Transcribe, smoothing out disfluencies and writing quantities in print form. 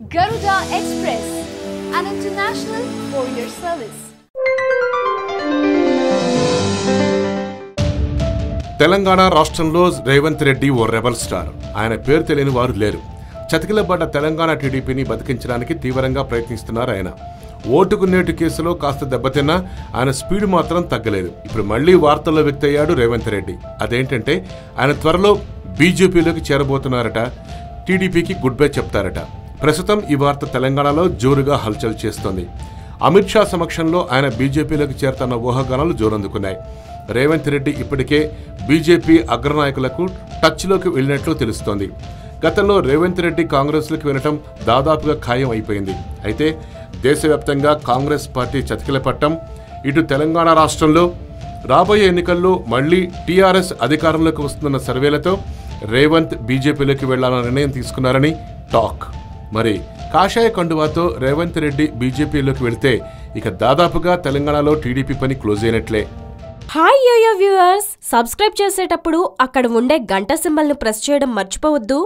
Garuda Express, an international courier service. Telangana రాష్ట్రంలో రేవంత్ రెడ్డి ఓ rebel star. ఆయన పేరు తెలియని వారు లేరు. చతికిలబడ్డ తెలంగాణ టీడీపీని బతికించడానికి తీవ్రంగా ప్రయత్నిస్తున్నారు ఆయన. ఓటుకు నేటు కేసులో కాస్త దెబ్బతిన్నా ఆయన స్పీడ్ మాత్రం తగ్గలేదు. ఇప్పుడు మళ్లీ వార్తల్లో వ్యక్తి అయ్యాడు రేవంత్ రెడ్డి. అదేంటంటే ఆయన త్వరలో బీజేపీలోకి చేరబోతున్నారట. టీడీపీకి గుడ్ బై చెప్తారట. ప్రస్తుతం ఈ వార్త తెలంగాణలో జోరుగా హల్చల్ చేస్తోంది. అమిత్ షా సమక్షంలో ఆయన బీజేపీలోకి చేరుతున్న ఊహాగానాలు జోరందుకున్నాయి. రేవంత్ రెడ్డి ఇప్పటికే బీజేపీ అగ్రనాయకులకు టచ్లోకి వెళ్లినట్లు తెలుస్తోంది. గతంలో రేవంత్ రెడ్డి కాంగ్రెస్లోకి వెళ్లడం దాదాపుగా ఖాయం అయిపోయింది. అయితే దేశవ్యాప్తంగా కాంగ్రెస్ పార్టీ చతికిలపట్టం, ఇటు తెలంగాణ రాష్ట్రంలో రాబోయే ఎన్నికల్లో మళ్లీ టీఆర్ఎస్ అధికారంలోకి వస్తున్న సర్వేలతో రేవంత్ బీజేపీలోకి వెళ్లాలన్న నిర్ణయం తీసుకున్నారని టాక్. మరి కాషాయ కండువాతో రేవంత్ రెడ్డి బీజేపీలోకి వెళితే ఇక దాదాపుగా తెలంగాణలో టీడీపీ పని క్లోజ్ అయినట్లే. హాయ్ యోయో వ్యూవర్స్, సబ్స్క్రైబ్ చేసేటప్పుడు అక్కడ ఉండే గంట సింబల్ను ప్రెస్ చేయడం మర్చిపోవద్దు.